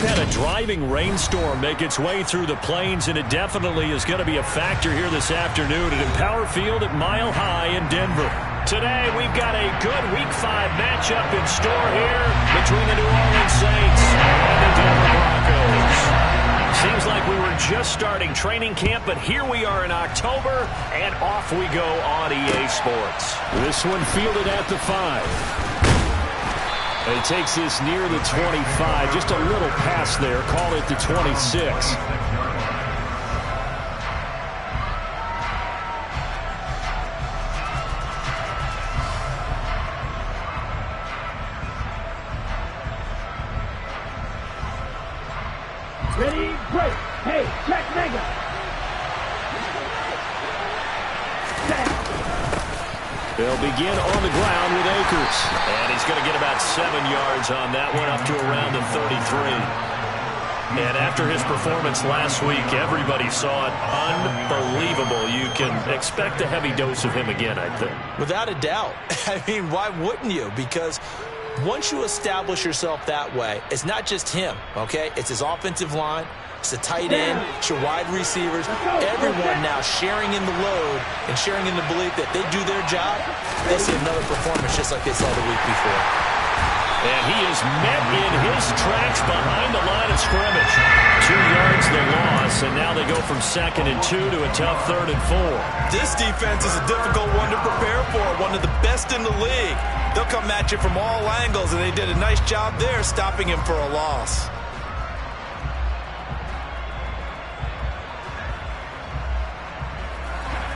had a driving rainstorm make its way through the plains, and it definitely is going to be a factor here this afternoon at Empower Field at Mile High in Denver. Today, we've got a good Week 5 matchup in store here between the New Orleans Saints and the Denver Broncos. Seems like we were just starting training camp, but here we are in October, and off we go on EA Sports. This one fielded at the 5. He takes this near the 25. Just a little pass there. Call it the 26. Ready, break. Hey, check, mega. They'll begin on the ground with Akers. And he's going to get about 7 yards on that one, up to around the 33. And after his performance last week, everybody saw it. Unbelievable. You can expect a heavy dose of him again, I think. Without a doubt. I mean, why wouldn't you? Because once you establish yourself that way, it's not just him, okay? It's his offensive line. It's the tight end, it's your wide receivers, everyone now sharing in the load and sharing in the belief that they do their job. They'll see another performance just like they saw the week before. And he is met in his tracks behind the line of scrimmage. 2 yards the loss, and now they go from 2nd and 2 to a tough 3rd and 4. This defense is a difficult one to prepare for, one of the best in the league. They'll come at you from all angles, and they did a nice job there stopping him for a loss.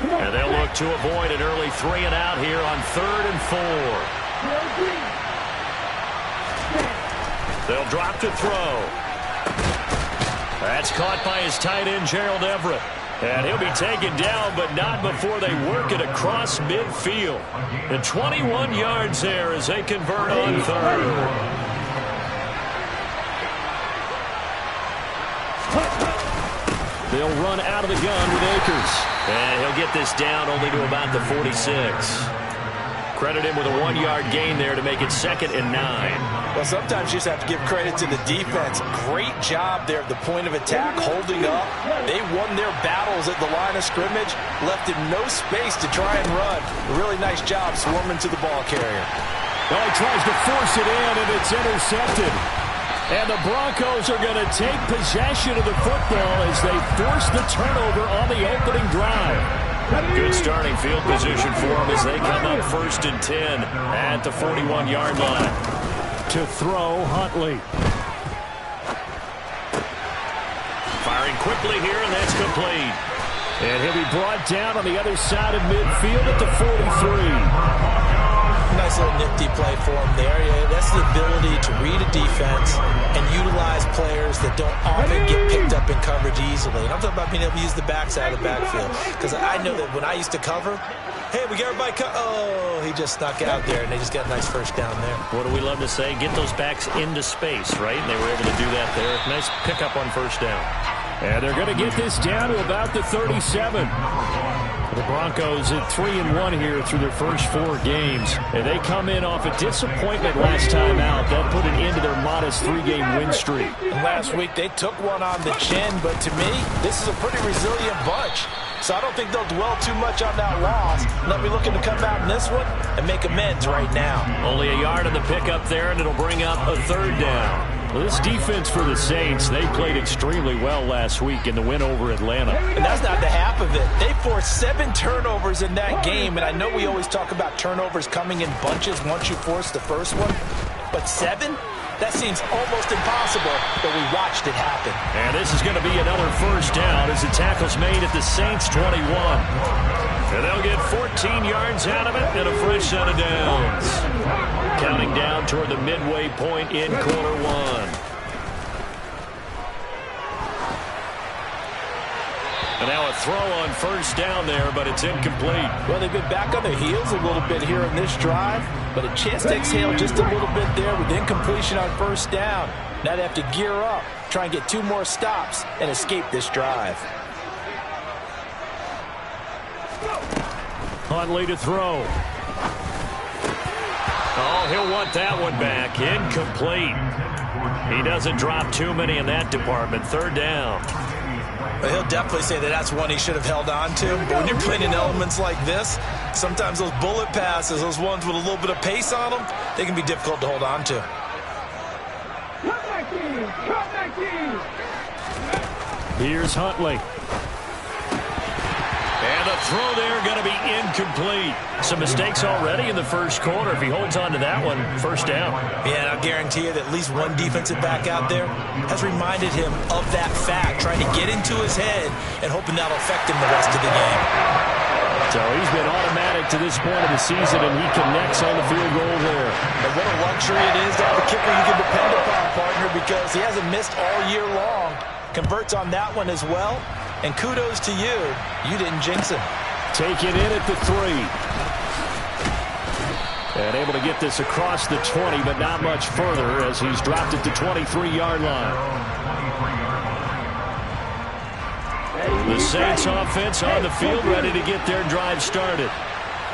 And they'll look to avoid an early 3 and out here on 3rd and 4. They'll drop to throw. That's caught by his tight end, Gerald Everett. And he'll be taken down, but not before they work it across midfield. And 21 yards there as they convert on 3rd. They'll run out of the gun with Akers. And he'll get this down only to about the 46. Credit him with a 1-yard gain there to make it 2nd and 9. Well, sometimes you just have to give credit to the defense. Great job there at the point of attack, holding up. They won their battles at the line of scrimmage, left him no space to try and run. A really nice job swarming to the ball carrier. Well, he tries to force it in, and it's intercepted. And the Broncos are going to take possession of the football as they force the turnover on the opening drive. Good starting field position for them as they come up 1st and 10 at the 41-yard line. To throw, Huntley. Firing quickly here, and that's complete. And he'll be brought down on the other side of midfield at the 43. Nice little nifty play for him there. Yeah, that's the ability to read a defense and utilize players that don't often get picked up in coverage easily. And I'm talking about being able to use the backside of the backfield. Because I know that when I used to cover, hey, we got everybody oh, he just snuck out there, and they just got a nice first down there. What do we love to say? Get those backs into space, right? And they were able to do that there. Nice pickup on 1st down. And they're going to get this down to about the 37. The Broncos at 3-1 here through their first 4 games. And they come in off a disappointment last time out. That put an end to their modest 3-game win streak. And last week they took one on the chin, but to me, this is a pretty resilient bunch. So I don't think they'll dwell too much on that loss. They'll be looking to come out in this one and make amends right now. Only a yard on the pickup there, and it'll bring up a 3rd down. Well, this defense for the Saints, they played extremely well last week in the win over Atlanta. And that's not the half of it. They forced 7 turnovers in that game, and I know we always talk about turnovers coming in bunches once you force the first one, but 7? That seems almost impossible, but we watched it happen. And this is going to be another 1st down as the tackle's made at the Saints' 21. And they'll get 14 yards out of it and a fresh set of downs. Counting down toward the midway point in quarter 1. And now a throw on 1st down there, but it's incomplete. Well, they've been back on their heels a little bit here in this drive, but a chance to exhale just a little bit there with incompletion on 1st down. Now they have to gear up, try and get 2 more stops, and escape this drive. Huntley to throw. Oh, he'll want that one back. Incomplete. He doesn't drop too many in that department. Third down. Well, he'll definitely say that that's one he should have held on to. But when you're playing in elements like this, sometimes those bullet passes, those ones with a little bit of pace on them, they can be difficult to hold on to. Here's Huntley. And the throw there going to be incomplete. Some mistakes already in the first quarter. If he holds on to that one, first down. Yeah, and I'll guarantee you that at least one defensive back out there has reminded him of that fact, trying to get into his head and hoping that'll affect him the rest of the game. So he's been automatic to this point of the season, and he connects on the field goal there. And what a luxury it is to have a kicker you can depend upon, partner, because he hasn't missed all year long. Converts on that one as well. And kudos to you. You didn't jinx him. Take it in at the 3. And able to get this across the 20, but not much further as he's dropped it to 23-yard line. The Saints offense on the field, ready to get their drive started.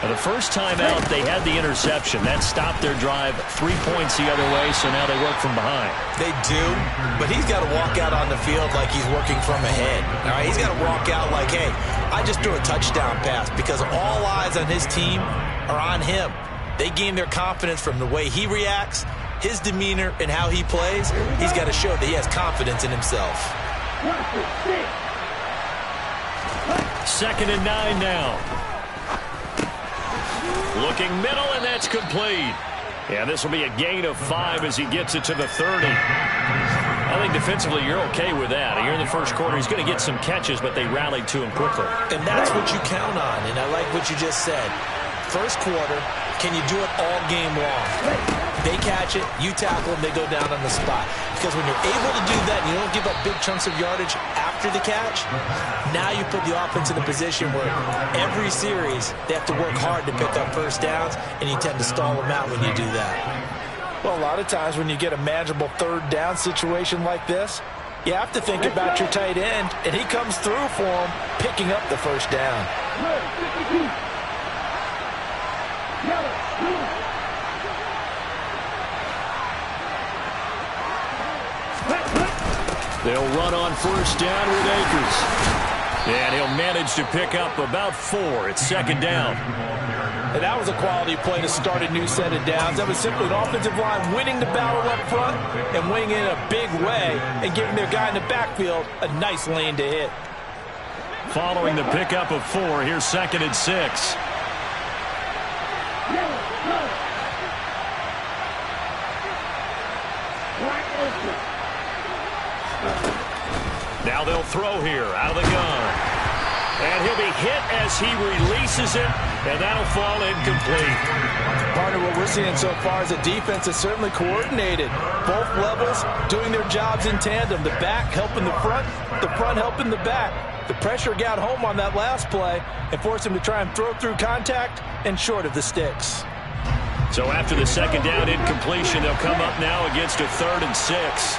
And the first time out, they had the interception. That stopped their drive 3 points the other way, so now they work from behind. They do, but he's got to walk out on the field like he's working from ahead. All right, he's got to walk out like, hey, I just threw a touchdown pass, because all eyes on his team are on him. They gain their confidence from the way he reacts, his demeanor, and how he plays. He's got to show that he has confidence in himself. 2nd and 9 now. Looking middle, and that's complete. Yeah, this will be a gain of 5 as he gets it to the 30. I think defensively you're okay with that. Here in the first quarter, he's going to get some catches, but they rallied to him quickly. And that's what you count on, and I like what you just said. First quarter, can you do it all game long? They catch it, you tackle them, they go down on the spot. Because when you're able to do that and you don't give up big chunks of yardage after the catch, now you put the offense in a position where every series they have to work hard to pick up first downs, and you tend to stall them out when you do that. Well, a lot of times when you get a manageable third down situation like this, you have to think about your tight end, and he comes through for him, picking up the first down. They'll run on first down with Akers. And he'll manage to pick up about 4. It's 2nd down. And that was a quality play to start a new set of downs. That was simply an offensive line winning the battle up front and winning in a big way and giving their guy in the backfield a nice lane to hit. Following the pickup of 4, here's 2nd and 6. Now they'll throw here out of the gun. And he'll be hit as he releases it, and that'll fall incomplete. Partner, what we're seeing so far is a defense that's certainly coordinated. Both levels doing their jobs in tandem. The back helping the front helping the back. The pressure got home on that last play and forced him to try and throw through contact and short of the sticks. So after the 2nd down incompletion, they'll come up now against a 3rd and 6.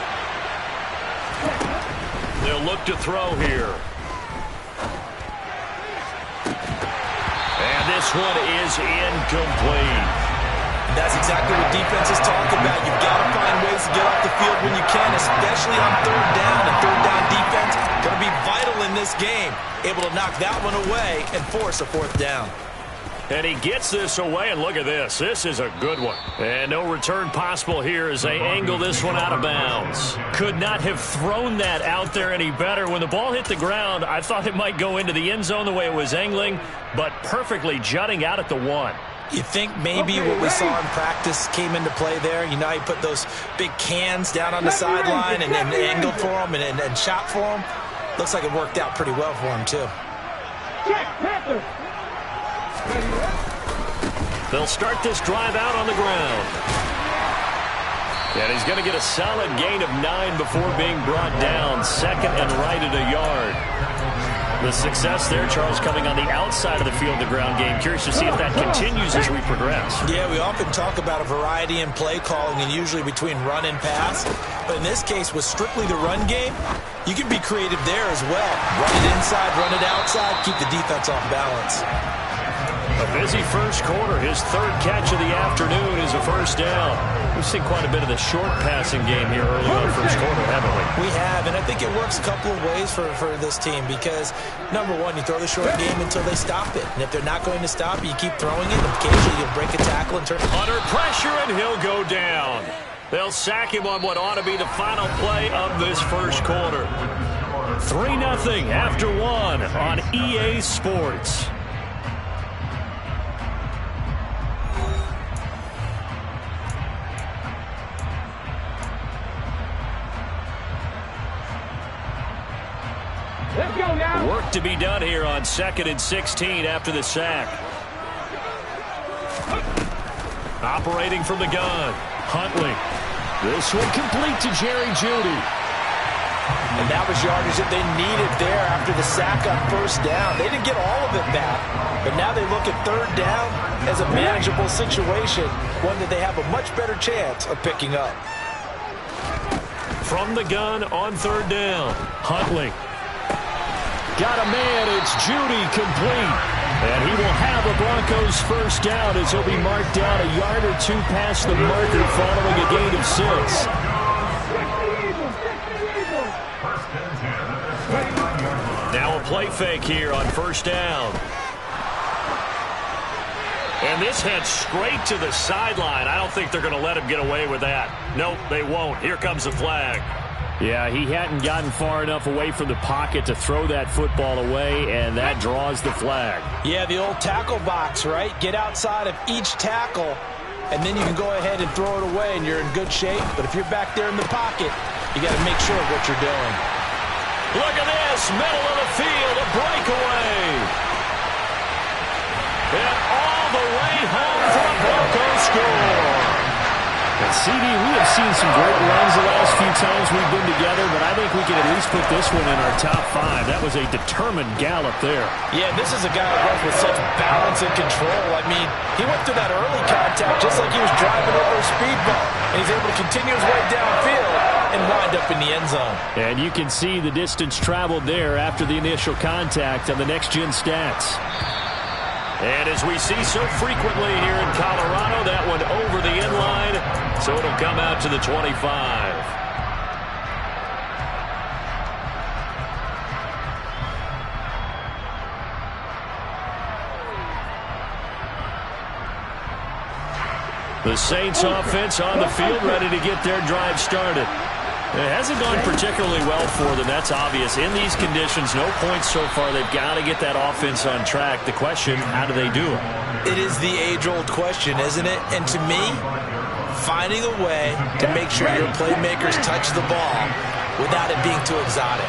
They'll look to throw here. And this one is incomplete. That's exactly what defenses talk about. You've got to find ways to get off the field when you can, especially on 3rd down. And 3rd down defense going to be vital in this game. Able to knock that one away and force a 4th down. And he gets this away, and look at this. This is a good one. And no return possible here as they angle this one out of bounds. Could not have thrown that out there any better. When the ball hit the ground, I thought it might go into the end zone the way it was angling, but perfectly jutting out at the 1. You think maybe what we saw in practice came into play there? You know, he put those big cans down on the sideline and then angled for him and shot for him. Looks like it worked out pretty well for him, too. They'll start this drive out on the ground. And he's going to get a solid gain of 9 before being brought down. 2nd and right at a yard. The success there, Charles, coming on the outside of the field, the ground game. Curious to see if that continues as we progress. Yeah, we often talk about a variety in play calling and usually between run and pass. But in this case, with strictly the run game, you can be creative there as well. Run it inside, run it outside, keep the defense off balance. A busy first quarter. His third catch of the afternoon is a first down. We've seen quite a bit of the short passing game here early on first quarter, haven't we? We have, and I think it works a couple of ways for this team because, number one, you throw the short game until they stop it. And if they're not going to stop it, you keep throwing it. And occasionally you'll break a tackle and turn. Under pressure, and he'll go down. They'll sack him on what ought to be the final play of this first quarter. 3-0 after one on EA Sports. Let's go now. Work to be done here on 2nd and 16 after the sack. Operating from the gun. Huntley. This one complete to Jerry Jeudy. And that was yardage that they needed there after the sack on first down. They didn't get all of it back, but now they look at third down as a manageable situation, one that they have a much better chance of picking up. From the gun on third down. Huntley. Got a man. It's Jeudy complete. And he will have a Broncos first down as he'll be marked down a yard or two past the marker following a gain of 6. Now a play fake here on first down. And this heads straight to the sideline. I don't think they're going to let him get away with that. Nope, they won't. Here comes the flag. Yeah, he hadn't gotten far enough away from the pocket to throw that football away, and that draws the flag. Yeah, the old tackle box, right? Get outside of each tackle, and then you can go ahead and throw it away, and you're in good shape. But if you're back there in the pocket, you got to make sure of what you're doing. Look at this, middle of the field, a breakaway. And all the way home for a Broncos score. And CD, we have seen some great runs the last few times we've been together, but I think we can at least put this one in our top 5. That was a determined gallop there. Yeah, this is a guy who runs with such balance and control. I mean, he went through that early contact just like he was driving over a speed bump, and he's able to continue his way downfield and wind up in the end zone. And you can see the distance traveled there after the initial contact on the next-gen stats. And as we see so frequently here in Colorado, that one over the end line, so it'll come out to the 25. The Saints offense on the field, ready to get their drive started. It hasn't gone particularly well for them. That's obvious. In these conditions, no points so far. They've got to get that offense on track. The question, how do they do it? It is the age-old question, isn't it? And to me, finding a way to make sure your playmakers touch the ball without it being too exotic.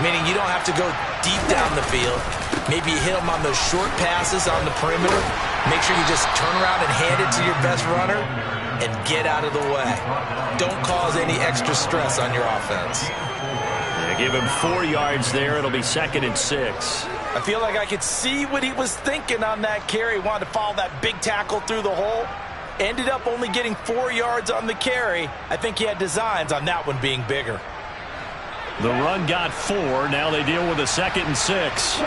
Meaning you don't have to go deep down the field. Maybe you hit them on those short passes on the perimeter. Make sure you just turn around and hand it to your best runner and get out of the way. Don't cause any extra stress on your offense. Yeah, give him 4 yards there. It'll be 2nd and 6. I feel like I could see what he was thinking on that carry. Wanted to follow that big tackle through the hole. Ended up only getting 4 yards on the carry. I think he had designs on that one being bigger. The run got 4. Now they deal with a 2nd and 6.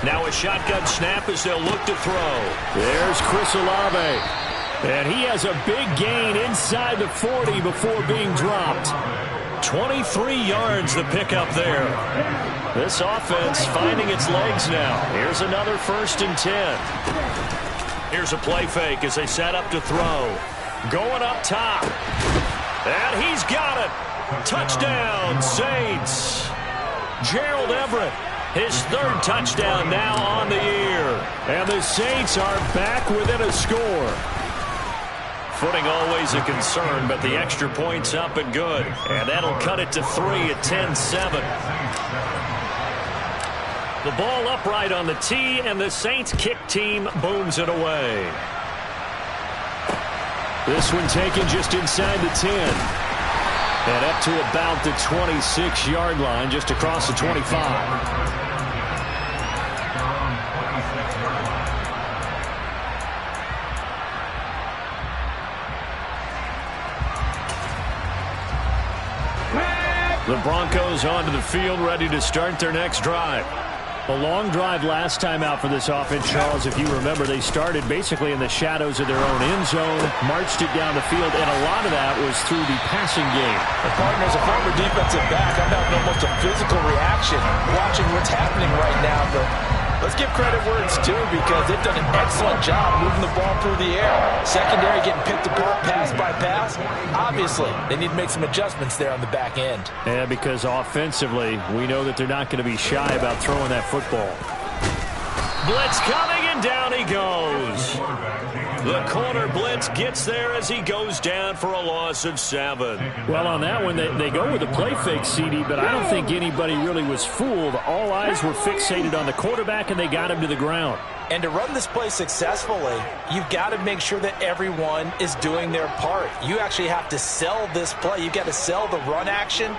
Now a shotgun snap as they'll look to throw. There's Chris Olave. And he has a big gain inside the 40 before being dropped. 23 yards the pickup there. This offense finding its legs now. Here's another 1st and 10. Here's a play fake as they set up to throw. Going up top. And he's got it. Touchdown, Saints. Gerald Everett, his 3rd touchdown now on the year. And the Saints are back within a score. Footing always a concern, but the extra point's up and good. And that'll cut it to 3 at 10-7. The ball upright on the tee, and the Saints kick team booms it away. This one taken just inside the 10. And up to about the 26-yard line, just across the 25. The Broncos onto the field, ready to start their next drive. A long drive last time out for this offense, Charles. If you remember, they started basically in the shadows of their own end zone, marched it down the field, and a lot of that was through the passing game. The partner, as a former defensive back, I'm having almost a physical reaction watching what's happening right now. But let's give credit where it's due because they've done an excellent job moving the ball through the air. Secondary getting picked apart pass by pass. Obviously, they need to make some adjustments there on the back end. Yeah, because offensively, we know that they're not going to be shy about throwing that football. Blitz coming, and down he goes. The corner blitz gets there as he goes down for a loss of 7. Well, on that one, they go with a play fake, CD, but I don't think anybody really was fooled. All eyes were fixated on the quarterback, and they got him to the ground. And to run this play successfully, you've got to make sure that everyone is doing their part. You actually have to sell this play. You've got to sell the run action.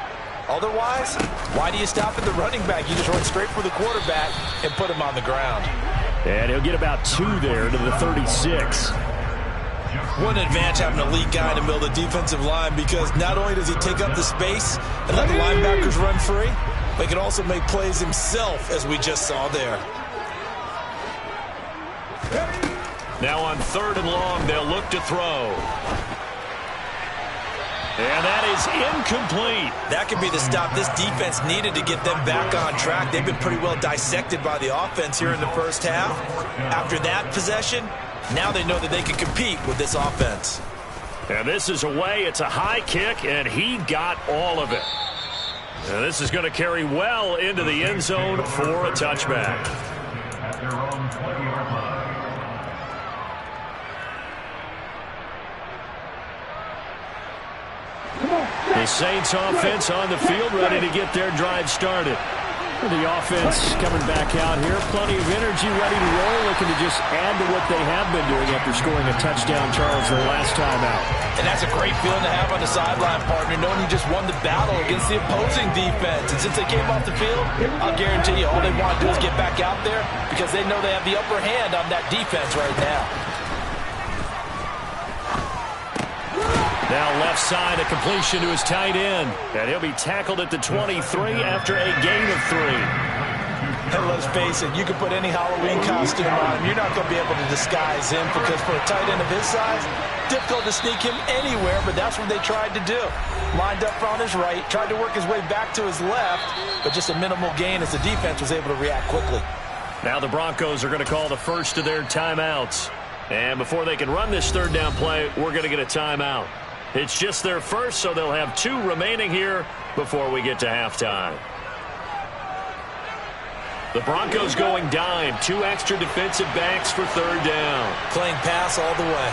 Otherwise, why do you stop at the running back? You just run straight for the quarterback and put him on the ground. And he'll get about 2 there to the 36. What an advantage having a lead guy in the middle of the defensive line because not only does he take up the space and let the linebackers run free, but he can also make plays himself, as we just saw there. Now on 3rd and long, they'll look to throw. And that is incomplete. That could be the stop this defense needed to get them back on track. They've been pretty well dissected by the offense here in the first half. After that possession, now they know that they can compete with this offense. And this is away. It's a high kick, and he got all of it. And this is going to carry well into the end zone for a touchback. The Saints offense on the field, ready to get their drive started. The offense coming back out here. Plenty of energy, ready to roll. Looking to just add to what they have been doing after scoring a touchdown, Charles, their last time out. And that's a great feeling to have on the sideline, partner, knowing you just won the battle against the opposing defense. And since they came off the field, I'll guarantee you all they want to do is get back out there because they know they have the upper hand on that defense right now. Now left side, a completion to his tight end. And he'll be tackled at the 23 after a gain of 3. And let's face it, you can put any Halloween costume on him. You're not going to be able to disguise him because for a tight end of his size, difficult to sneak him anywhere, but that's what they tried to do. Lined up on his right, tried to work his way back to his left, but just a minimal gain as the defense was able to react quickly. Now the Broncos are going to call the first of their timeouts. And before they can run this 3rd down play, we're going to get a timeout. It's just their first, so they'll have 2 remaining here before we get to halftime. The Broncos going dime. 2 extra defensive backs for 3rd down. Playing pass all the way.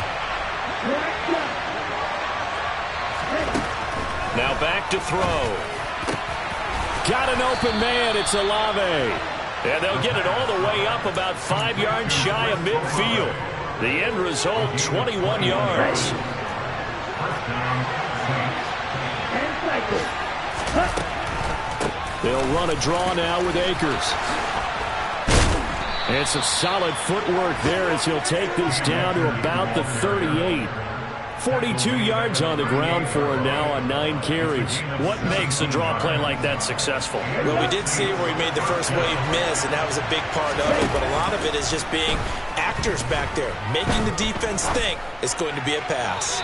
Now back to throw. Got an open man. It's Olave. And they'll get it all the way up about 5 yards shy of midfield. The end result, 21 yards. They'll run a draw now with Akers. It's a solid footwork there as he'll take this down to about the 38. 42 yards on the ground for him now on 9 carries. What makes a draw play like that successful? Well, we did see where he made the first wave miss, and that was a big part of it. But a lot of it is just being actors back there, making the defense think it's going to be a pass.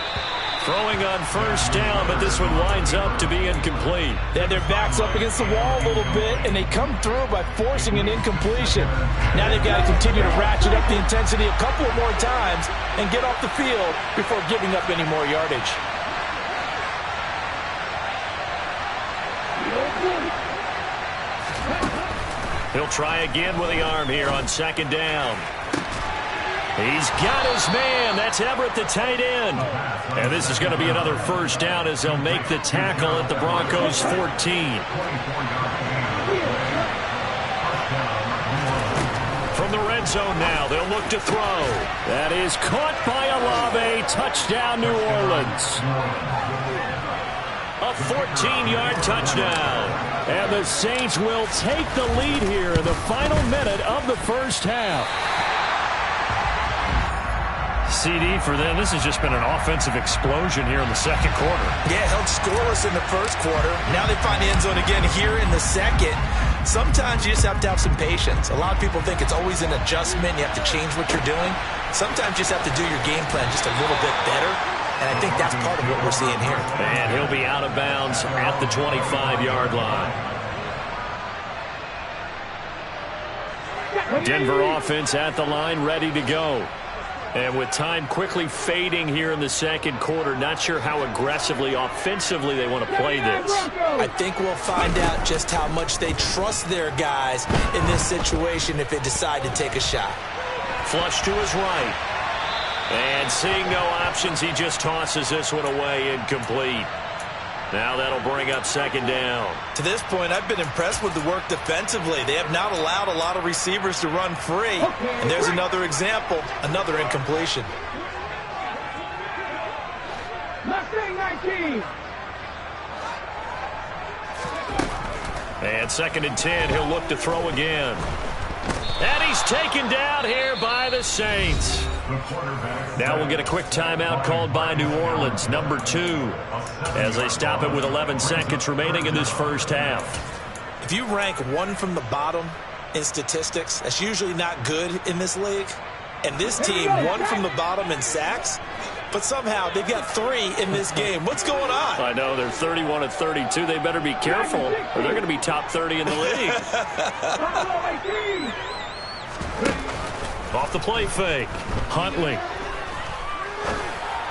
Throwing on 1st down, but this one winds up to be incomplete. They had their backs up against the wall a little bit, and they come through by forcing an incompletion. Now they've got to continue to ratchet up the intensity a couple of more times and get off the field before giving up any more yardage. He'll try again with the arm here on 2nd down. He's got his man. That's Everett, the tight end. And this is going to be another 1st down as they'll make the tackle at the Broncos 14. From the red zone now, they'll look to throw. That is caught by Olave. Touchdown, New Orleans. A 14-yard touchdown. And the Saints will take the lead here in the final minute of the first half. CD for them. This has just been an offensive explosion here in the 2nd quarter. Yeah, held scoreless in the 1st quarter. Now they find the end zone again here in the 2nd. Sometimes you just have to have some patience. A lot of people think it's always an adjustment. You have to change what you're doing. Sometimes you just have to do your game plan just a little bit better. And I think that's part of what we're seeing here. And he'll be out of bounds at the 25-yard line. Denver offense at the line, ready to go. And with time quickly fading here in the second quarter, not sure how aggressively, offensively they want to play this. I think we'll find out just how much they trust their guys in this situation if they decide to take a shot. Flush to his right. And seeing no options, he just tosses this one away, incomplete. Now that'll bring up second down. To this point, I've been impressed with the work defensively. They have not allowed a lot of receivers to run free. And there's another example, another incompletion. Mustang 19. And second and 10, he'll look to throw again. And he's taken down here by the Saints. Now we'll get a quick timeout called by New Orleans, number 2, as they stop it with 11 seconds remaining in this first half. If you rank one from the bottom in statistics, that's usually not good in this league. And this team, one from the bottom in sacks, but somehow they've got 3 in this game. What's going on? I know, they're 31 of 32. They better be careful, or they're going to be top 30 in the league. Off the play fake. Huntley.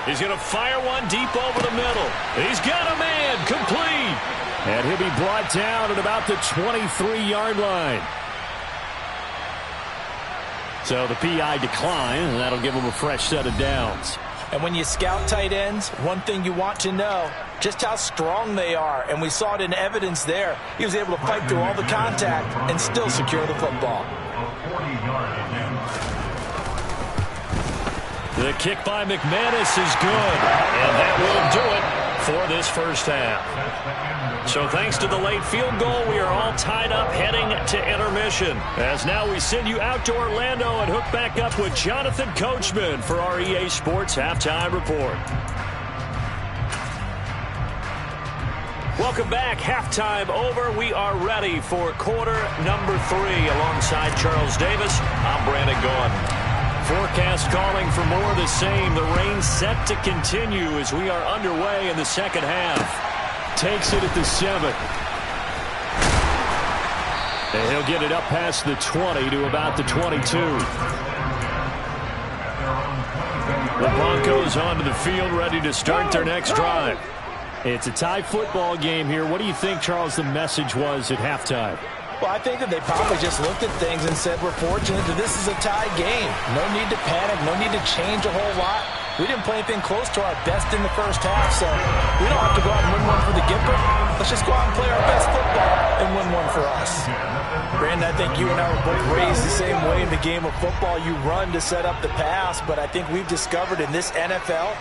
He's going to fire one deep over the middle. He's got a man. Complete. And he'll be brought down at about the 23-yard line. So the PI decline, and that'll give him a fresh set of downs. And when you scout tight ends, one thing you want to know, just how strong they are. And we saw it in evidence there. He was able to fight through all the contact and still secure the football. The kick by McManus is good, and that will do it for this first half. So thanks to the late field goal, we are all tied up heading to intermission. As now we send you out to Orlando and hook back up with Jonathan Coachman for our EA Sports Halftime Report. Welcome back. Halftime over. We are ready for quarter number 3 alongside Charles Davis. I'm Brandon Gordon. Forecast calling for more of the same. The rain set to continue as we are underway in the second half. Takes it at the 7. And he'll get it up past the 20 to about the 22. The Broncos onto the field, ready to start their next drive. It's a tie football game here. What do you think, Charles, the message was at halftime? Well, I think that they probably just looked at things and said, we're fortunate that this is a tie game. No need to panic. No need to change a whole lot. We didn't play anything close to our best in the first half, so we don't have to go out and win one for the Gipper. Let's just go out and play our best football and win one for us. Brandon, I think you and I were both raised the same way in the game of football. You run to set up the pass, but I think we've discovered in this NFL,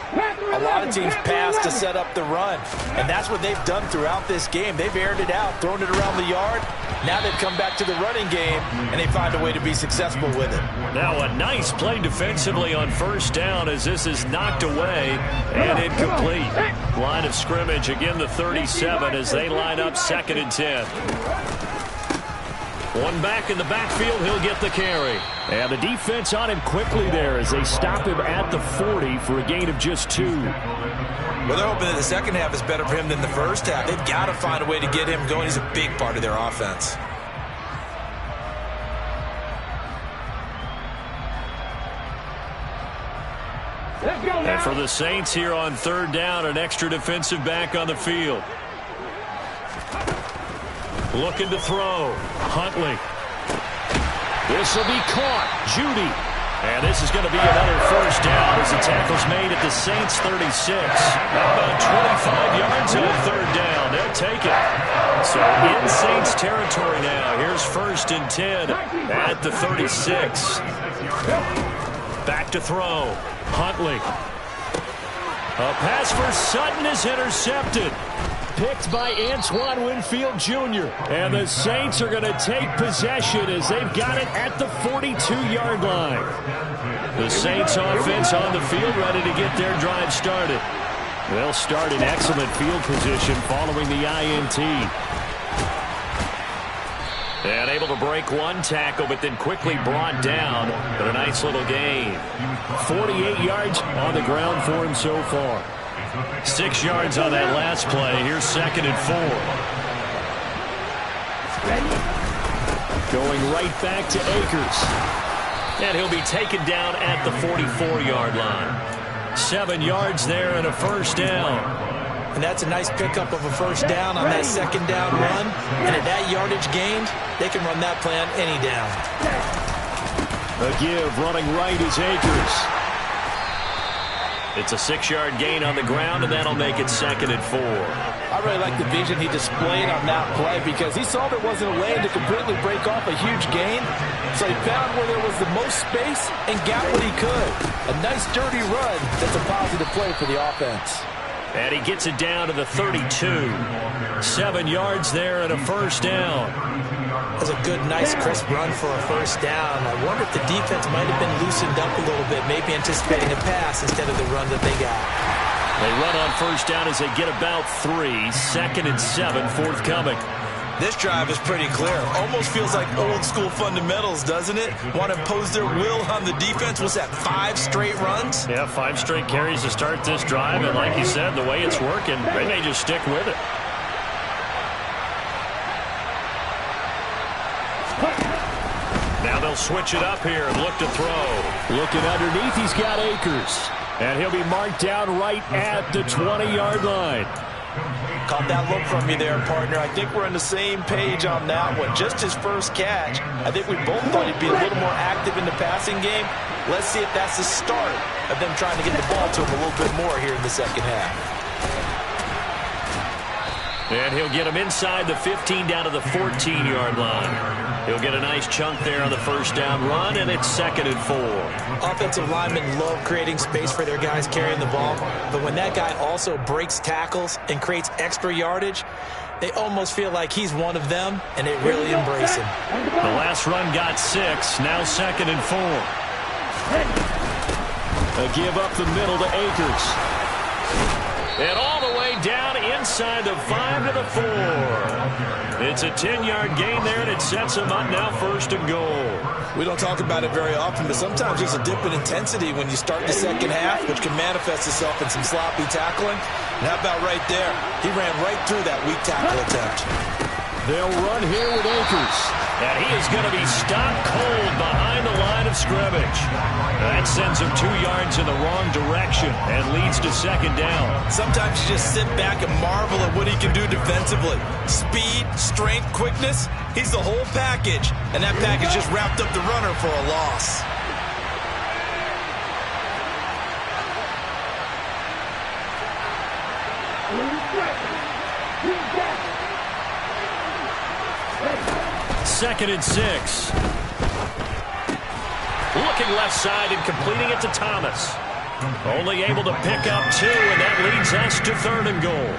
a lot of teams pass to set up the run. And that's what they've done throughout this game. They've aired it out, thrown it around the yard. Now they've come back to the running game, and they find a way to be successful with it. Now a nice play defensively on first down as this is knocked away and incomplete. Line of scrimmage, again the 37 as they line up 2nd and 10. One back in the backfield, he'll get the carry. And the defense on him quickly there as they stop him at the 40 for a gain of just 2. Well, they're hoping that the second half is better for him than the first half. They've got to find a way to get him going. He's a big part of their offense. And for the Saints here on 3rd down, an extra defensive back on the field. Looking to throw. Huntley. This will be caught. Judy. And this is going to be another first down as the tackle's made at the Saints 36. About 25 yards on 3rd down. They'll take it. So in Saints territory now. Here's 1st and 10 at the 36. Back to throw. Huntley. A pass for Sutton is intercepted. Picked by Antoine Winfield Jr. And the Saints are going to take possession as they've got it at the 42-yard line. The Saints offense on the field ready to get their drive started. They'll start in excellent field position following the INT. And able to break one tackle, but then quickly brought down. But a nice little gain. 48 yards on the ground for him so far. 6 yards on that last play. Here's 2nd and 4. Going right back to Akers. And he'll be taken down at the 44-yard line. 7 yards there and a first down. And that's a nice pickup of a first down on that 2nd down run. And at that yardage gained, they can run that play on any down. A give running right is Akers. It's a 6-yard gain on the ground, and that'll make it 2nd and 4. I really like the vision he displayed on that play because he saw there wasn't a lane to completely break off a huge gain. So he found where there was the most space and got what he could. A nice dirty run that's a positive play for the offense. And he gets it down to the 32. 7 yards there and a first down. That's a good, nice, crisp run for a first down. I wonder if the defense might have been loosened up a little bit, maybe anticipating a pass instead of the run that they got. They run on first down as they get about 3. 2nd and 7 forthcoming. This drive is pretty clear. Almost feels like old school fundamentals, doesn't it? Want to impose their will on the defense. Was that 5 straight runs? Yeah, 5 straight carries to start this drive. And like you said, the way it's working, they may just stick with it. Now they'll switch it up here and look to throw. Looking underneath, he's got Akers. And he'll be marked down right at the 20-yard line. Caught that look from you there, partner. I think we're on the same page on that one. Just his first catch. I think we both thought he'd be a little more active in the passing game. Let's see if that's the start of them trying to get the ball to him a little bit more here in the second half. And he'll get him inside the 15 down to the 14-yard line. He'll get a nice chunk there on the first down run, and it's 2nd and 4. Offensive linemen love creating space for their guys carrying the ball, but when that guy also breaks tackles and creates extra yardage, they almost feel like he's one of them, and they really embrace him. The last run got 6, now 2nd and 4. A give up the middle to Akers. And all the way down inside the 5 to the 4. It's a 10-yard gain there, and it sets them up now 1st and goal. We don't talk about it very often, but sometimes there's a dip in intensity when you start the second half, which can manifest itself in some sloppy tackling. And how about right there? He ran right through that weak tackle attempt. They'll run here with Akers. And he is going to be stopped cold behind the line of scrimmage. That sends him 2 yards in the wrong direction and leads to 2nd down. Sometimes you just sit back and marvel at what he can do defensively. Speed, strength, quickness, he's the whole package. And that package just wrapped up the runner for a loss. Second and 6. Looking left side and completing it to Thomas. Only able to pick up 2, and that leads us to 3rd and goal.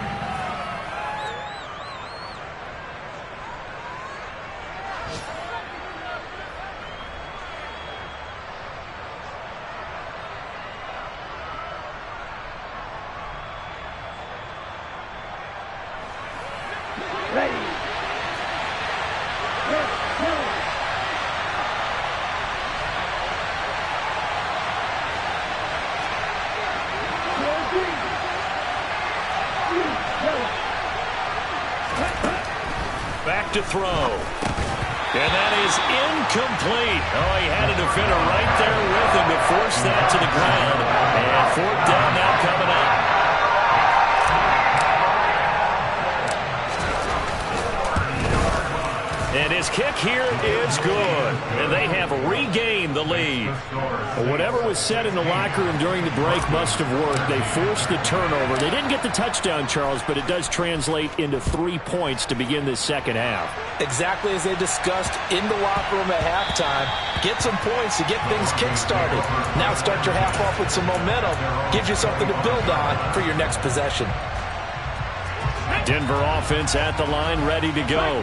Back to throw. And that is incomplete. Oh, he had a defender right there with him to force that to the ground. And 4th down now coming up. And his kick here is good. And they have regained the lead. Well, whatever was said in the locker room during the break must have worked. They forced the turnover. They didn't get the touchdown, Charles, but it does translate into 3 points to begin this second half. Exactly as they discussed in the locker room at halftime. Get some points to get things kick-started. Now start your half off with some momentum. Gives you something to build on for your next possession. Denver offense at the line, ready to go.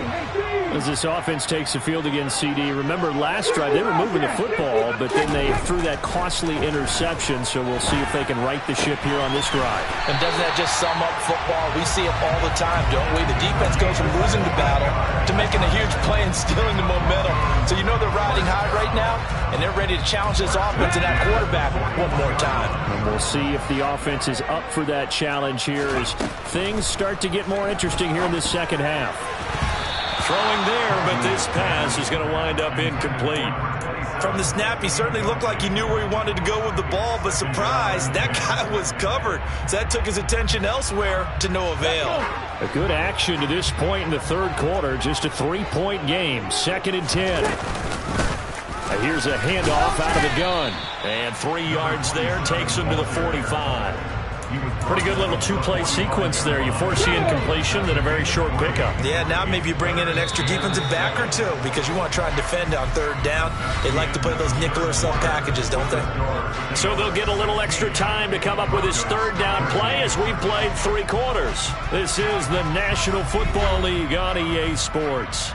As this offense takes the field against CD, remember last drive they were moving the football, but then they threw that costly interception, so we'll see if they can right the ship here on this drive. And doesn't that just sum up football? We see it all the time, don't we? The defense goes from losing the battle to making a huge play and stealing the momentum. So you know they're riding high right now, and they're ready to challenge this offense and that quarterback one more time. And we'll see if the offense is up for that challenge here as things start to get more interesting here in this second half. Throwing there, but this pass is going to wind up incomplete. From the snap, he certainly looked like he knew where he wanted to go with the ball, but surprise, that guy was covered. So that took his attention elsewhere to no avail. A good action to this point in the third quarter. Just a 3-point game. 2nd and 10. Here's a handoff out of the gun. And 3 yards there takes him to the 45. Pretty good little two-play sequence there. You force the incompletion, then a very short pickup. Yeah, now maybe you bring in an extra defensive back or two because you want to try and defend on 3rd down. They like to play those nickel or sub packages, don't they? So they'll get a little extra time to come up with his 3rd down play as we played 3 quarters. This is the National Football League on EA Sports.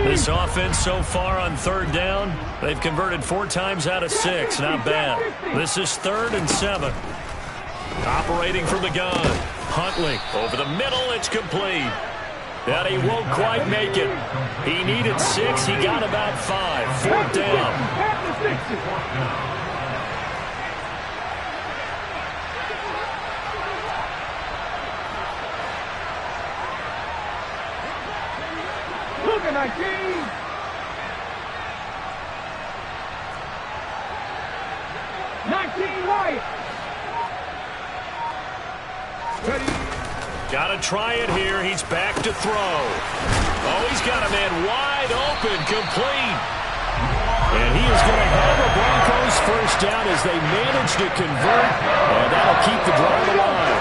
This offense so far on 3rd down, they've converted 4 times out of 6. Not bad. This is 3rd and 7. Operating from the gun. Huntley over the middle. It's complete. That he won't quite make it. He needed 6. He got about 5. 4th down. Look at 19. 19 Wyatt. Got to try it here. He's back to throw. Oh, he's got a man wide open, complete. And he is going to have a Broncos 1st down as they manage to convert, and that'll keep the drive alive.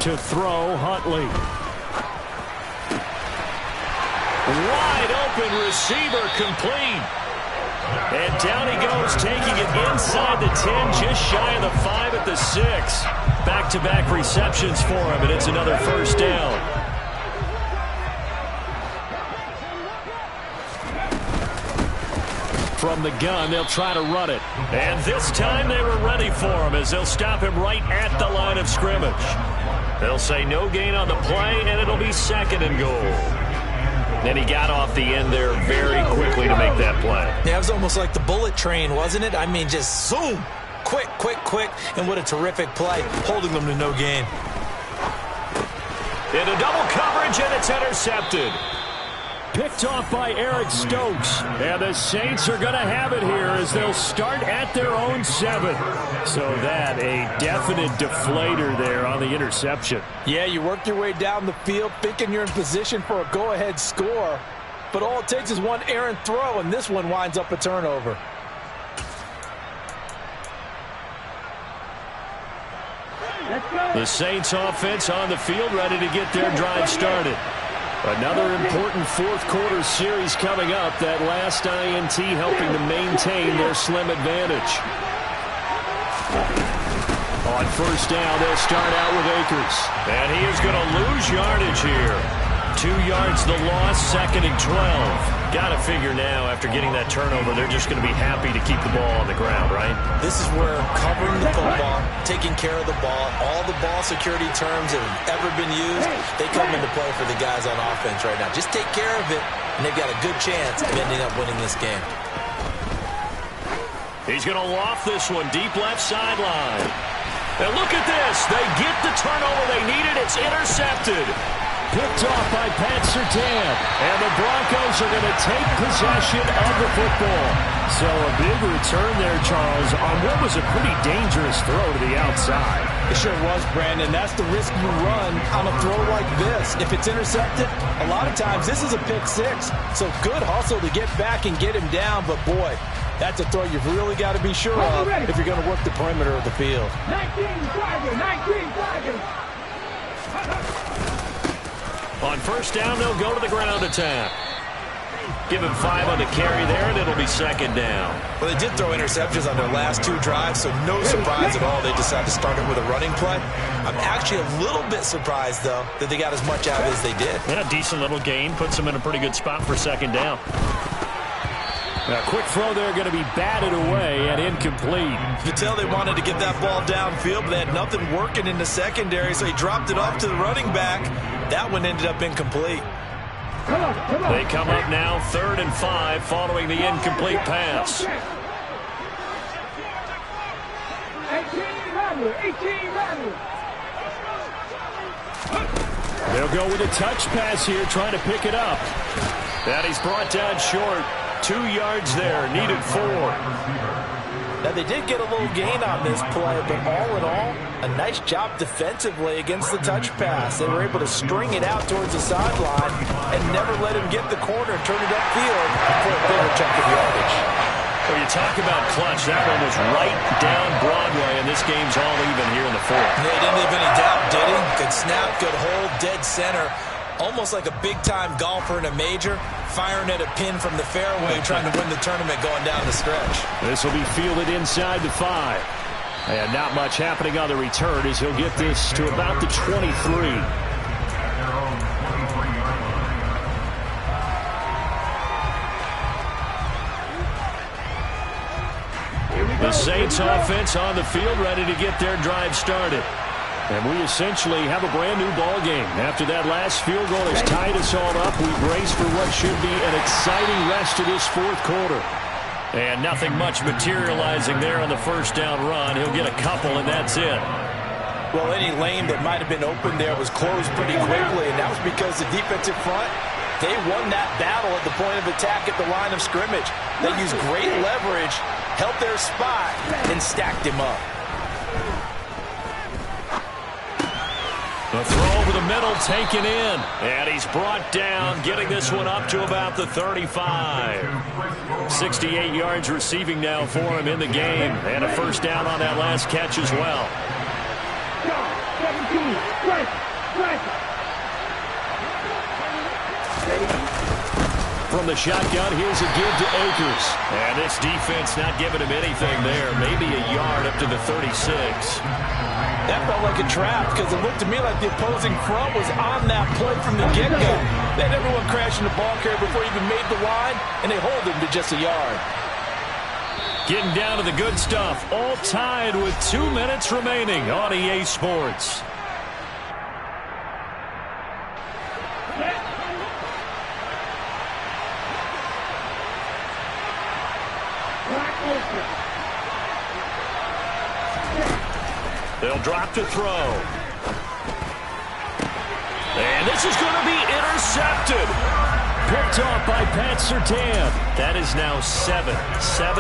To throw, Huntley. Wide open receiver, complete. And down he goes, taking it inside the 10, just shy of the 5 at the 6. Back-to-back receptions for him, and it's another 1st down. From the gun, they'll try to run it. And this time they were ready for him as they'll stop him right at the line of scrimmage. They'll say no gain on the play, and it'll be 2nd and goal. Then he got off the end there very quickly to make that play. Yeah, it was almost like the bullet train, wasn't it? I mean, just zoom. Quick, quick, quick. And what a terrific play, holding them to no gain. Into double coverage, and it's intercepted. Picked off by Eric Stokes. And the Saints are going to have it here as they'll start at their own 7. So that a definite deflator there on the interception. Yeah, you work your way down the field thinking you're in position for a go-ahead score. But all it takes is one errant throw, and this one winds up a turnover. The Saints offense on the field ready to get their drive started. Another important 4th quarter series coming up. That last INT helping to maintain their slim advantage. On 1st down, they'll start out with Akers. And he is going to lose yardage here. 2 yards the loss, 2nd and 12. Got to figure now, after getting that turnover, they're just going to be happy to keep the ball on the ground, right? This is where covering the football, taking care of the ball, all the ball security terms that have ever been used, they come into play for the guys on offense right now. Just take care of it, and they've got a good chance of ending up winning this game. He's going to loft this one deep left sideline. And look at this. They get the turnover they needed. It's intercepted. Picked off by Pat Surtain. And the Broncos are going to take possession of the football. So a big return there, Charles, on what was a pretty dangerous throw to the outside. It sure was, Brandon. That's the risk you run on a throw like this. If it's intercepted, a lot of times this is a pick six. So good hustle to get back and get him down. But, boy, that's a throw you've really got to be sure of if you're going to work the perimeter of the field. 19 Tigers. On first down, they'll go to the ground attack. Give him 5 on the carry there, and it'll be second down. Well, they did throw interceptions on their last 2 drives, so no surprise at all they decided to start it with a running play. I'm actually a little bit surprised, though, that they got as much out of it as they did. Yeah, decent little gain. Puts them in a pretty good spot for second down. A quick throw there going to be batted away and incomplete. You could tell they wanted to get that ball downfield, but they had nothing working in the secondary, so he dropped it off to the running back. That one ended up incomplete. They come up now 3rd and 5 following the incomplete pass. 18 They'll go with a touch pass here, trying to pick it up. And he's brought down short. 2 yards there, needed 4. Now, they did get a little gain on this play, but all in all, a nice job defensively against the touch pass. They were able to string it out towards the sideline and never let him get the corner and turn it upfield for a bigger chunk of yardage. Well, you talk about clutch. That one was right down Broadway, and this game's all even here in the 4th. Yeah, he didn't leave any doubt, did he? Good snap, good hold, dead center. Almost like a big-time golfer in a major, firing at a pin from the fairway, trying to win the tournament going down the stretch. This will be fielded inside the 5. And not much happening on the return as he'll get this to about the 23. The Saints offense on the field, ready to get their drive started. And we essentially have a brand new ball game. After that last field goal has tied us all up, we brace for what should be an exciting rest of this 4th quarter. And nothing much materializing there on the first down run. He'll get a couple, and that's it. Well, any lane that might have been open there was closed pretty quickly, and that was because the defensive front, they won that battle at the point of attack at the line of scrimmage. They used great leverage, held their spot, and stacked him up. The throw over the middle taken in. And he's brought down, getting this one up to about the 35. 68 yards receiving now for him in the game. And a first down on that last catch as well. 17, strike. From the shotgun, here's a give to Akers. And this defense not giving him anything there. Maybe a yard up to the 36. That felt like a trap because it looked to me like the opposing front was on that play from the get-go. They had everyone crashing the ball carrier before he even made the line, and they hold him to just a yard. Getting down to the good stuff. All tied with 2 minutes remaining on EA Sports. They'll drop to throw. And this is going to be intercepted. Picked off by Pat Surtain. That is now 7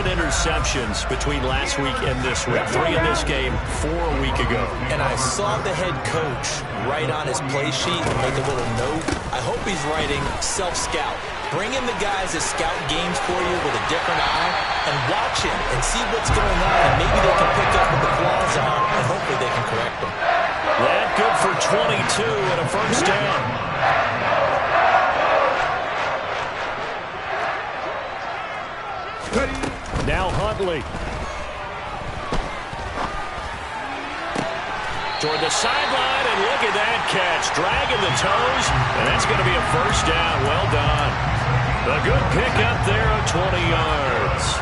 interceptions between last week and this week. 3 in this game, 4 a week ago. And I saw the head coach write on his play sheet and make a little note. I hope he's writing self-scout. Bring in the guys that scout games for you with a different eye and watch him and see what's going on. And maybe they can pick up what the flaws are, and hopefully they can correct them. That good for 22 and a first down. Now Huntley. Toward the sideline, and look at that catch. Dragging the toes, and that's going to be a first down. Well done. A good pickup there of 20 yards.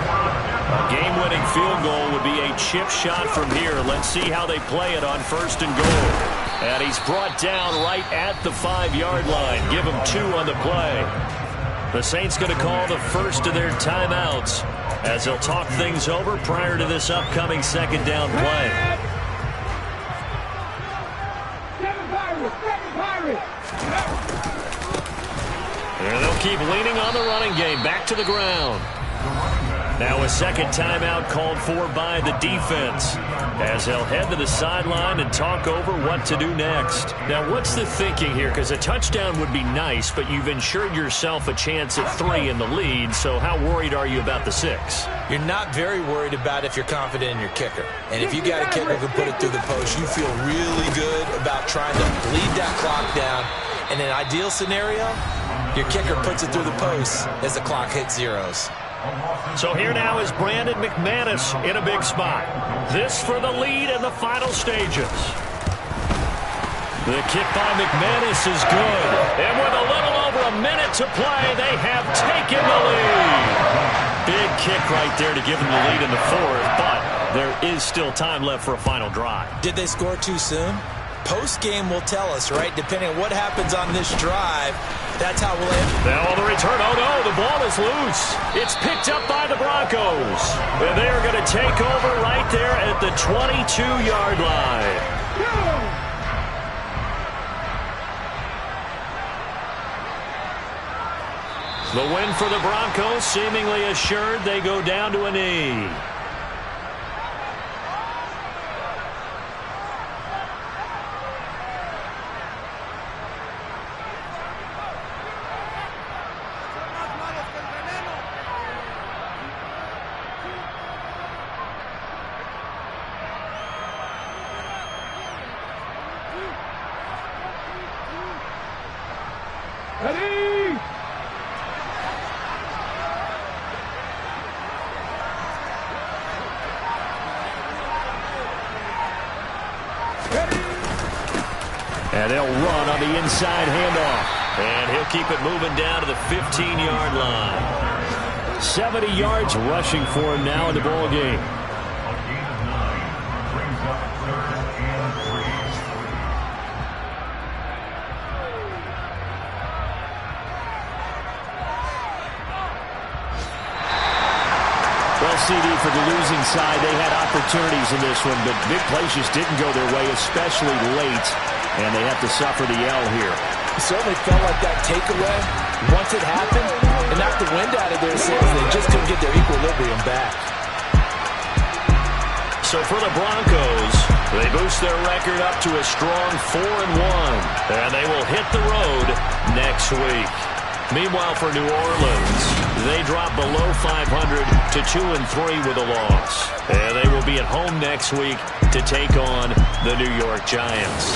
A game-winning field goal would be a chip shot from here. Let's see how they play it on first and goal. And he's brought down right at the 5-yard line. Give him 2 on the play. The Saints going to call the first of their timeouts as they'll talk things over prior to this upcoming second down play. And they'll keep leaning on the running game. Back to the ground. Now a second timeout called for by the defense, as they'll head to the sideline and talk over what to do next. Now, what's the thinking here? Because a touchdown would be nice, but you've ensured yourself a chance at 3 in the lead, so how worried are you about the 6? You're not very worried about if you're confident in your kicker. And if you got a kicker who can put it through the post, you feel really good about trying to bleed that clock down. In an ideal scenario, your kicker puts it through the post as the clock hits zeros. So here now is Brandon McManus in a big spot. This for the lead in the final stages. The kick by McManus is good. And with a little over a minute to play, they have taken the lead. Big kick right there to give them the lead in the fourth, but there is still time left for a final drive. Did they score too soon? Post-game will tell us, right? Depending on what happens on this drive, that's how we'll end. Now on the return, oh no, the ball is loose. It's picked up by the Broncos. And they are going to take over right there at the 22-yard line. The win for the Broncos seemingly assured. They go down to a knee. Ready? And they'll run on the inside handoff. And he'll keep it moving down to the 15-yard line. 70 yards rushing for him now in the ball game. Well, CD, for the losing side, they had opportunities in this one, but big plays just didn't go their way, especially late, and they have to suffer the L here. It certainly felt like that takeaway, once it happened, it knocked the wind out of their sails. They just couldn't get their equilibrium back. So for the Broncos, they boost their record up to a strong 4-1, and they will hit the road next week. Meanwhile, for New Orleans, they drop below 500 to 2-3 with a loss. And they will be at home next week to take on the New York Giants.